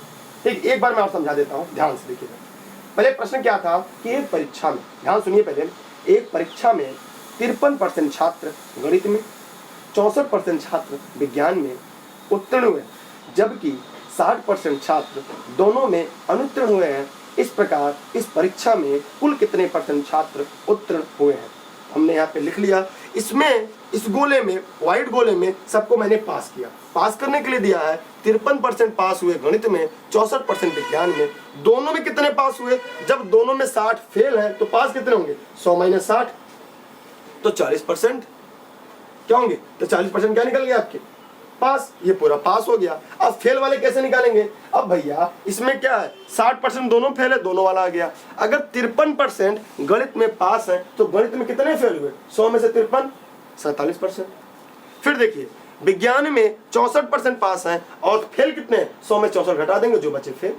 ठीक, एक बार मैं और समझा देता हूं, ध्यान से देखिएगा। पहले प्रश्न क्या था कि एक परीक्षा में, ध्यान सुनिए पहले, एक परीक्षा में 53% छात्र गणित में, 64% छात्र विज्ञान में उत्तीर्ण हुए, जबकि 60% छात्र दोनों में अनुत्तीर्ण हुए हैं। इस प्रकार इस परीक्षा में कुल कितने परसेंट छात्र उत्तीर्ण हुए हैं? हमने यहाँ पे लिख लिया। इसमें इस गोले में, व्हाइट गोले में सबको मैंने पास किया। पास करने के लिए दिया है 53% पास हुए गणित में, 64% विज्ञान में। दोनों में कितने पास हुए? जब दोनों में 60 फेल है तो पास कितने होंगे? 100 माइनस 60 तो 40%। क्या होंगे? तो 40% क्या निकल गया आपके? पास। ये पूरा पास हो गया। अब फेल वाले कैसे निकालेंगे? अब भैया इसमें क्या है, 60% दोनों फेल है, दोनों वाला आ गया। अगर 53% गणित में पास है तो गणित में कितने फेल हुए? 100 में से 53, 47%। फिर देखिए विज्ञान में 64% पास है और फेल कितने? 100 में 64 घटा देंगे, जो बचे फेल।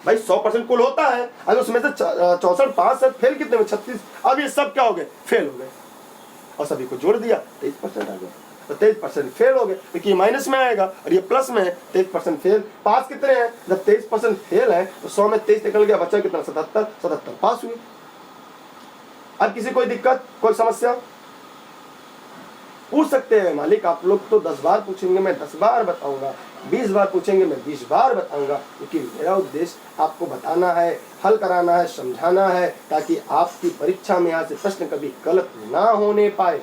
भाई 100% कुल होता है, अगर उसमें से 64 पास है, फेल कितने में? 36। अब ये सब क्या हो गए? फेल हो गए। और सभी को जोड़ दिया, 23% आ गया। तो 23% फेल हो गए, क्योंकि माइनस में आएगा और ये प्लस में है। 23% फेल। पास कितने हैं? जब 23% फेल है तो 100 में 23 निकल गया, बचा कितना? 77 पास हुए। अब किसी कोई दिक्कत, कोई समस्या पूछ सकते हैं मालिक। आप लोग तो 10 बार पूछेंगे, मैं 10 बार बताऊंगा। 20 बार पूछेंगे, मैं 20 बार बताऊंगा, क्योंकि मेरा उद्देश्य आपको बताना है, हल कराना है, समझाना है, ताकि आपकी परीक्षा में यहाँ से प्रश्न कभी गलत ना होने पाए।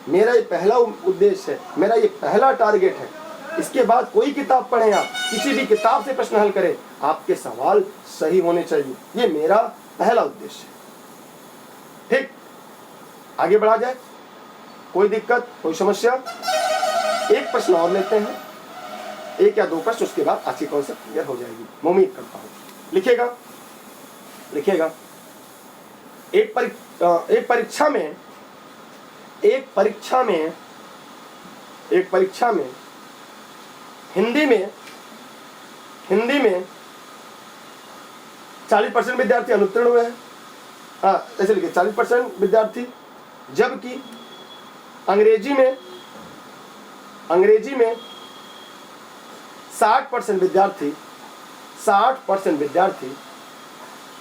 मेरा ये पहला उद्देश्य है, मेरा ये पहला टारगेट है। इसके बाद कोई किताब पढ़ें, आप किसी भी किताब से प्रश्न हल करें, आपके सवाल सही होने चाहिए। ये मेरा पहला उद्देश्य है। ठीक, आगे बढ़ा जाए। कोई दिक्कत, कोई समस्या? एक प्रश्न और लेते हैं, एक या दो प्रश्न, उसके बाद अच्छी कॉन्सेप्ट क्लियर हो जाएगी, मैं उम्मीद करता हूँ। लिखिएगा, लिखिएगा। एक परीक्षा में हिंदी में 40% विद्यार्थी अनुत्तीर्ण हुए हैं। हाँ, ऐसे लिखिए, 40% विद्यार्थी, जबकि अंग्रेजी में 60% विद्यार्थी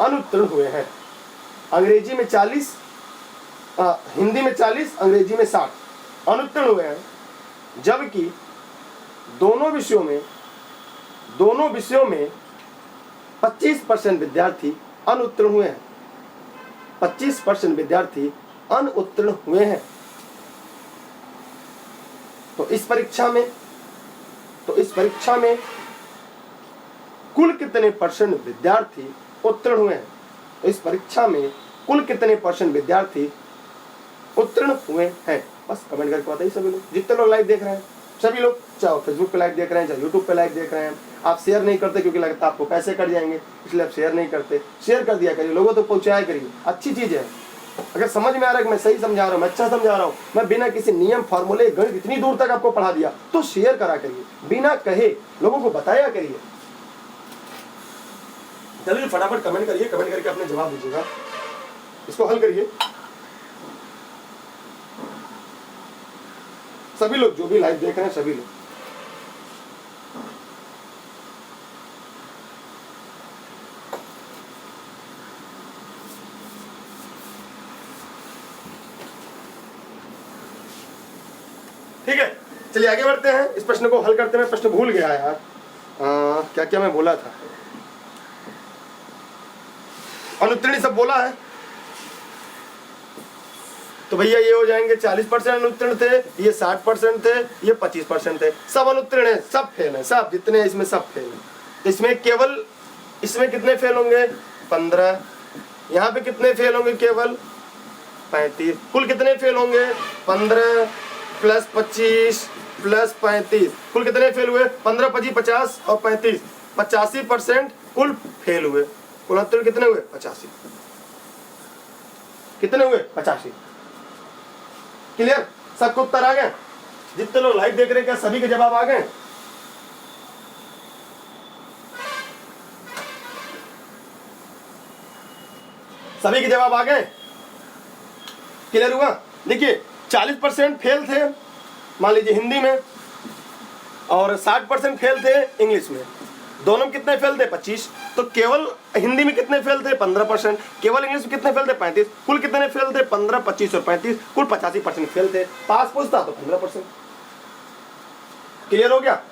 अनुत्तीर्ण हुए हैं। अंग्रेजी में 40, हिंदी में 40, अंग्रेजी में 60 अनुत्तीर्ण हुए हैं, जबकि दोनों विषयों में 25% विद्यार्थी अनुत्तीर्ण हुए हैं। 25% विद्यार्थी अनुत्तीर्ण हुए हैं। तो इस परीक्षा में कुल कितने परसेंट विद्यार्थी उत्तीर्ण हुए हैं? तो इस परीक्षा में कुल कितने परसेंट विद्यार्थी उत्तीर्ण हुए हैं? बस कमेंट करके बताइए सभी लोग, जितने लोग लाइव देख रहे हैं सभी लोग, चाहे फेसबुक पे लाइव देख रहे हैं चाहे यूट्यूब पे लाइव देख रहे हैं। आप शेयर नहीं करते क्योंकि लगता है आपको पैसे कट जाएंगे, इसलिए आप शेयर नहीं करते। शेयर कर दिया करिए, लोगों तक पहुंचाया करिए, अच्छी चीज़ है। अगर समझ में आ रहा है कि मैं सही समझा रहा हूँ, मैं अच्छा समझा रहा हूँ, मैं बिना किसी नियम फार्मूले गणित इतनी दूर तक आपको पढ़ा दिया, तो शेयर करा करिए, बिना कहे लोगों को बताया करिए। चलिए फटाफट कमेंट करिए, कमेंट करके अपने जवाब दीजिएगा, इसको हल करिए। सभी लोग जो भी लाइव देख रहे हैं सभी लोग, ठीक है। चलिए आगे बढ़ते हैं, इस प्रश्न को हल करते हैं। प्रश्न भूल गया यार, क्या क्या मैं बोला था, अनुत्तीर्ण सब बोला है। तो भैया ये हो जाएंगे 40% अनुत्तीर्ण थे, ये 60% थे, ये 25% थे, सब अनुत्तीर्ण है, सब फेल है, सब जितने इसमें सब फेल है। तो इसमें केवल इसमें कितने फेल होंगे? 15। यहाँ पे कितने फेल होंगे? केवल 35। कुल कितने फेल होंगे? 15 + 25 + 35। कुल कितने फेल हुए? 15, 25, 50 और 35, 85% कुल फेल हुए। कुल उत्तीर्ण कितने हुए? 85। कितने हुए? 85। क्लियर? सबको उत्तर आ गए? जितने लोग लाइव देख रहे हैं क्या सभी के जवाब आ गए? सभी के जवाब आ गए? क्लियर हुआ? देखिए 40% फेल थे मान लीजिए हिंदी में, और 60% फेल थे इंग्लिश में। दोनों में कितने फेल थे? 25। तो केवल हिंदी में कितने फेल थे? 15%। केवल इंग्लिश में कितने फेल थे? 35। कुल कितने फेल थे? 15, 25 और 35, कुल 85% फेल थे। पास पूछता तो 15%। क्लियर हो गया?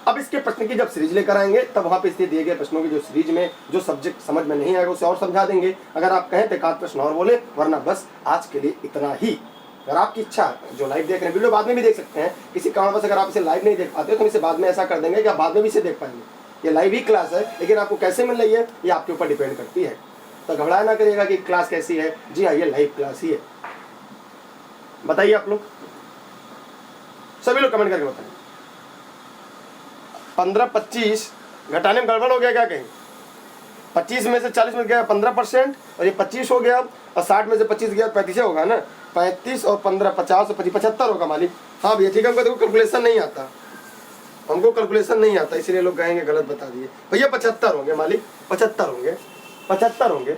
अब इसके प्रश्न की जब सीरीज लेकर आएंगे तब वहां पे इसलिए दिए गए प्रश्नों की जो सीरीज में जो सब्जेक्ट समझ में नहीं आएगा उसे और समझा देंगे। अगर आप कहें तो 1 प्रश्न और बोले, वरना बस आज के लिए इतना ही। अगर आपकी इच्छा है, जो लाइव देख रहे हैं वीडियो बाद में भी देख सकते हैं, किसी कारणवश अगर आप इसे लाइव नहीं देख पाते हो तो इसे बाद में ऐसा कर देंगे कि आप बाद में भी इसे देख पाएंगे। ये लाइव ही क्लास है, लेकिन आपको कैसे मिल रही है ये आपके ऊपर डिपेंड करती है। तो घबराया ना करिएगा कि क्लास कैसी है। जी हाँ, ये लाइव क्लास ही है। बताइए आप लोग, सभी लोग कमेंट करके बताएं। 15, 25 घटाने में गड़बड़ हो गया क्या कहीं? 25 में से 40 में गया 15% और ये 25 हो गया, और 60 में से 25 गया 35 होगा ना। 35 और 15 50 और 25 75 होगा मालिक। हाँ भैया ठीक है, हमको देखो कैलकुलेशन नहीं आता, हमको कैलकुलेशन नहीं आता, इसीलिए लोग कहेंगे गलत बता दिए। भैया 75 होंगे मालिक, 75 होंगे, 75 होंगे।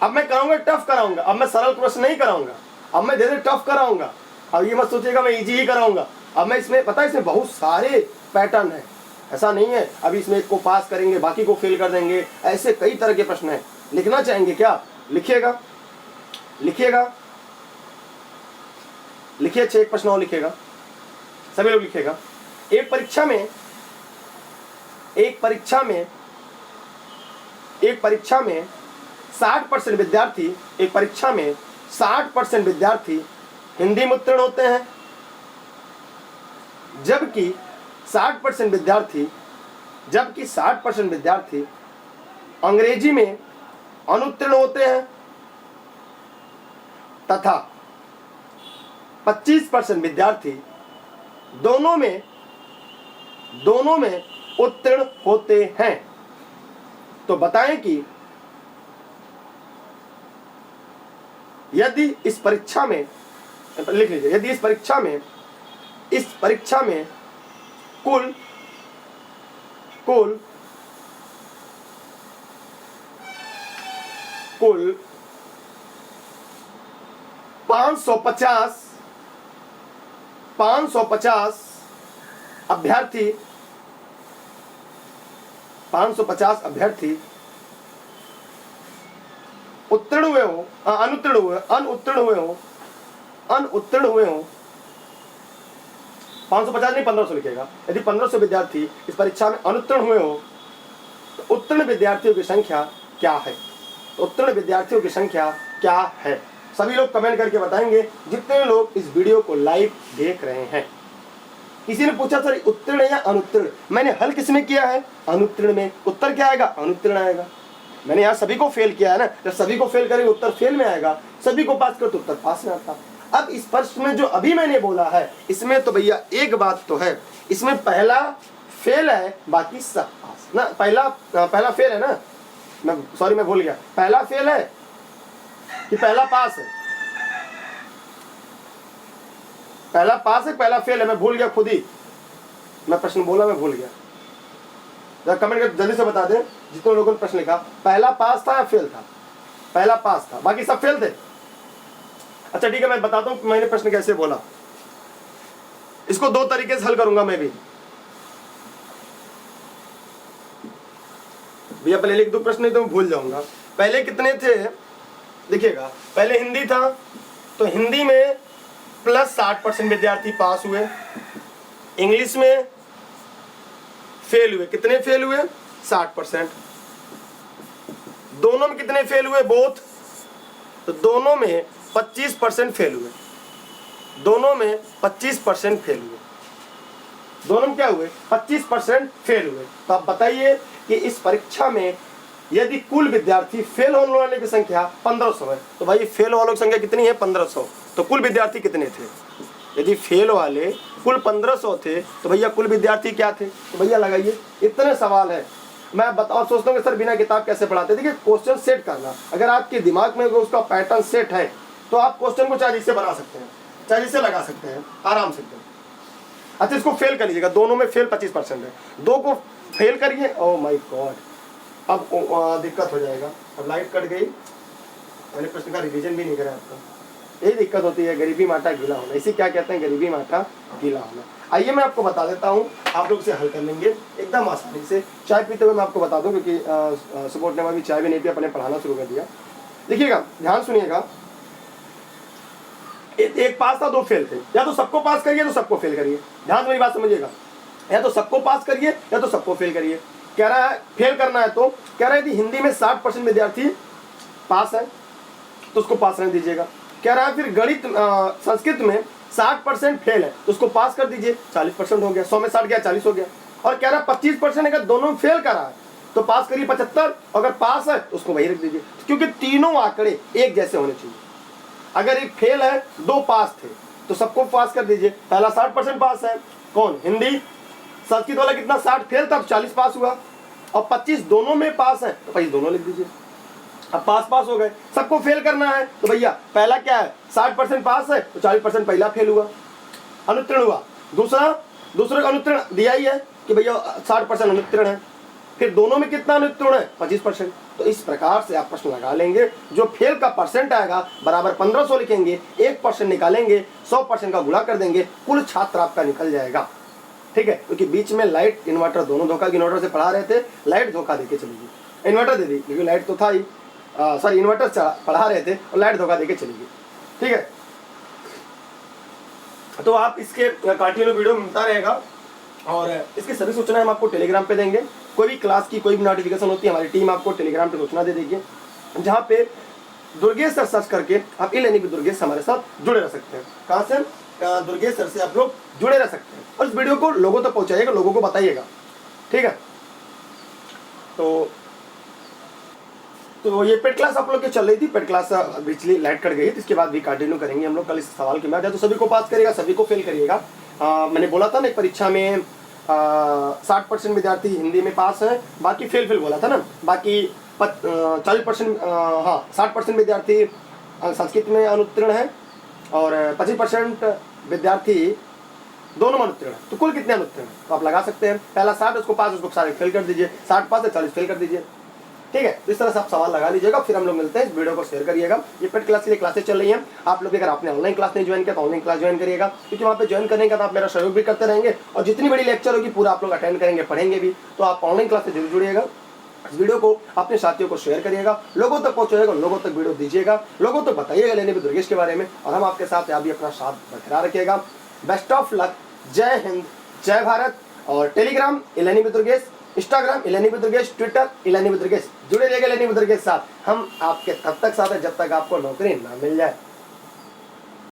अब मैं कराऊंगा टफ कराऊंगा, अब मैं सरल प्रश्न नहीं कराऊंगा, अब मैं धीरे टफ कराऊंगा। अब ये मत सोचिएगा मैं इजी ही कराऊंगा। अब मैं इसमें पता है इसमें बहुत सारे पैटर्न है, ऐसा नहीं है अभी इसमें एक को पास करेंगे बाकी को फेल कर देंगे, ऐसे कई तरह के प्रश्न हैं। लिखना चाहेंगे क्या? लिखिएगा, लिखिएगा, लिखिए। अच्छा एक प्रश्न और लिखिएगा, सभी लोग लिखिएगा। एक परीक्षा में 60% विद्यार्थी, एक परीक्षा में 60% विद्यार्थी हिंदी में उत्तीर्ण होते हैं, जबकि 60% विद्यार्थी अंग्रेजी में अनुत्तीर्ण होते हैं, तथा 25% विद्यार्थी दोनों में उत्तीर्ण होते हैं। तो बताएं कि यदि इस परीक्षा में, लिख लीजिए, यदि इस परीक्षा में कुल 550 अभ्यर्थी उत्तीर्ण हुए हो, अनुत्तीर्ण हुए हो 550 नहीं 1500 लिखेगा। यदि 1500 विद्यार्थी इस परीक्षा में अनुत्तीर्ण हुए हो तो उत्तीर्ण विद्यार्थियों की संख्या क्या है? तो उत्तीर्ण विद्यार्थियों की संख्या क्या है? सभी लोग कमेंट करके बताएंगे, जितने लोग इस वीडियो को लाइव देख रहे हैं। किसी ने पूछा सर उत्तीर्ण या अनुत्तीर्ण, मैंने हल किसमें किया है? अनुत्तीर्ण में। उत्तर क्या आएगा? अनुत्तीर्ण आएगा। मैंने यहाँ सभी को फेल किया है ना, जब सभी को फेल करेंगे उत्तर फेल में आएगा, सभी को पास कर तो उत्तर पास में आता। अब इस प्रश्न में जो अभी मैंने बोला है, इसमें तो भैया एक बात तो है, इसमें पहला फेल है, बाकी सब पास ना। पहला फेल है ना, मैं भूल गया, पहला फेल है कि पहला पास है? पहला पास है, पहला फेल है, मैं भूल गया खुद ही, मैं प्रश्न बोला मैं भूल गया। कमेंट कर जल्दी से बता दें जितने लोगों ने प्रश्न लिखा, पहला पास था या फेल था? पहला पास था, बाकी सब फेल थे। अच्छा ठीक है, मैं बताता हूं मैंने प्रश्न कैसे बोला। इसको दो तरीके से हल करूंगा मैं भी। भैया पहले लिख दो प्रश्न, नहीं तो मैं भूल जाऊंगा। पहले कितने थे देखिएगा, पहले हिंदी था, तो हिंदी में प्लस 60% विद्यार्थी पास हुए। इंग्लिश में फेल हुए, कितने फेल हुए? 60%। दोनों में कितने फेल हुए? बोथ, तो दोनों में 25% फेल हुए। दोनों में 25% फेल हुए। दोनों में क्या हुए? 25% फेल हुए। तो आप बताइए कि इस परीक्षा में यदि कुल विद्यार्थी फेल होने वाले की संख्या 1500 है, तो भाई फेल वालों की संख्या कितनी है? 1500। तो कुल विद्यार्थी कितने थे? यदि फेल वाले कुल 1500 थे, तो भैया कुल विद्यार्थी क्या थे? तो भैया लगाइए, इतने सवाल है। मैं बताओ सोचता हूँ कि सर बिना किताब कैसे पढ़ाते? देखिए क्वेश्चन सेट करना, अगर आपके दिमाग में उसका पैटर्न सेट है तो आप क्वेश्चन को चाहे जिससे बना सकते हैं, चाहे जिससे लगा सकते हैं आराम से। अच्छा इसको फेल कर लीजिएगा, दोनों में फेल 25% है, दो को फेल करिए। ओह माय गॉड, अब दिक्कत हो जाएगा। अब लाइट कट गई, मैंने प्रश्न का रिवीजन भी नहीं करा आपका, यही दिक्कत होती है, गरीबी माटा गीला होना। इसी क्या कहते हैं? गरीबी माटा गीला होना। आइए मैं आपको बता देता हूँ, आप लोग इसे हल कर लेंगे एकदम आसानी से। चाय पीते हुए मैं आपको बता दूं, क्योंकि सपोर्ट ने अभी चाय भी नहीं पी, अपने पढ़ाना शुरू कर दिया। देखिएगा, ध्यान सुनिएगा, एक पास था, दो फेल थे। या तो सबको पास करिए तो सबको फेल करिए। ध्यान से मेरी बात समझिएगा, या तो सबको पास करिए या तो सबको फेल करिए। कह रहा है फेल करना है, तो कह रहा है कि हिंदी में 60% विद्यार्थी पास है तो उसको पास रहने दीजिएगा। कह रहा है फिर गणित संस्कृत में 60% फेल है तो उसको पास कर दीजिए, 40% हो गया। 100 में 60 गया, 40 हो गया। और कह रहा है 25% अगर दोनों में फेल करा है तो पास करिए 75, अगर पास है तो उसको वही रख दीजिए, क्योंकि तीनों आंकड़े एक जैसे होने चाहिए। अगर एक फेल है, दो पास थे, तो सबको पास कर दीजिए। पहला 60% पास है, कौन? हिंदी। संस्कृत वाला कितना? 60 फेल था, 40 पास हुआ। और 25 दोनों में पास है तो 25 दोनों लिख दीजिए। अब पास हो गए। सबको फेल करना है तो भैया पहला क्या है? 60% पास है तो 40% पहला फेल हुआ, अनुत्तीर्ण हुआ। दूसरा का अनुत्तीर्ण दिया ही है कि भैया 60% अनुत्तीर्ण है। फिर दोनों में कितना अनुत्तीर्ण है? 25%। तो इस प्रकार से आप प्रश्न लगा लेंगे। जो फेल का परसेंट आएगा बराबर 1500 लिखेंगे, 1% निकालेंगे, 100% का गुणा कर देंगे, कुल छात्र आपका निकल जाएगा। ठीक है, क्योंकि बीच में लाइट इन्वर्टर दोनों धोखा, इन्वर्टर से पढ़ा रहे थे, लाइट धोखा देके चली गई। इन्वर्टर दे दी क्योंकि लाइट तो था ही, सॉरी इन्वर्टर पढ़ा रहे थे और लाइट धोखा देके चली गई। ठीक है, तो आप इसके कंटिन्यू वीडियो मिलता रहेगा और इसकी सभी सूचनाएं हम आपको टेलीग्राम पे देंगे। कोई भी क्लास की कोई भी नोटिफिकेशन होती है, हमारी टीम आपको टेलीग्राम पे सूचना दे देगी, जहाँ पे दुर्गेश सर सर्च करके आप ई-लर्निंग विद दुर्गेश हमारे साथ जुड़े रह सकते हैं। कहाँ से? दुर्गेश सर से आप लोग जुड़े रह सकते हैं। और इस वीडियो को लोगों तक पहुँचाइएगा, लोगों को बताइएगा। ठीक है, तो ये पेड क्लास आप लोग की चल रही थी। पेड क्लास बिजली लाइट कट गई, इसके बाद भी कंटिन्यू करेंगे हम लोग। कल इस सवाल के बाद तो सभी को पास करेगा, सभी को फेल करिएगा। मैंने बोला था ना एक परीक्षा में 60% विद्यार्थी हिंदी में पास है, बाकी फेल बोला था ना। बाकी 40% 60% विद्यार्थी संस्कृत में अनुत्तीर्ण है और 25% विद्यार्थी दोनों में अनुत्तीर्ण है। तो कुल कितने अनुत्तीर्ण? तो आप लगा सकते हैं, पहला 60 उसको पास, उसको सारे फेल कर दीजिए, 60 पास है 40 फेल कर दीजिए। ठीक है, तो इस तरह से आप सवाल लगा लीजिएगा। फिर हम लोग मिलते हैं, इस वीडियो को शेयर करिएगा। ये पेड क्लास के लिए क्लासेस चल रही हैं। आप लोग अगर आपने ऑनलाइन क्लास नहीं ज्वाइन किया तो ऑनलाइन क्लास ज्वाइन करिएगा, क्योंकि वहाँ पे ज्वाइन करने का आप मेरा सहयोग भी करते रहेंगे और जितनी बड़ी लेक्चर होगी पूरा आप लोग अटेंड करेंगे, पढ़ेंगे भी। तो आप ऑनलाइन क्लास से जरूर जुड़िएगा। इस वीडियो को अपने साथियों को शेयर करिएगा, लोगों तक पहुँचाइएगा, लोगों तक वीडियो दीजिएगा, लोगों तक बताइएगा ई-लर्निंग विद दुर्गेश के बारे में। और हम आपके साथ आप भी अपना साथ बरकरार रखिएगा। बेस्ट ऑफ लक, जय हिंद, जय भारत। और Telegram e-learning with Durgesh, Instagram e-learning with Durgesh, Twitter e-learning with Durgesh, जुड़े रहिएगा ई-लर्निंग विद दुर्गेश साथ। हम आपके तब तक साथ हैं जब तक आपको नौकरी ना मिल जाए।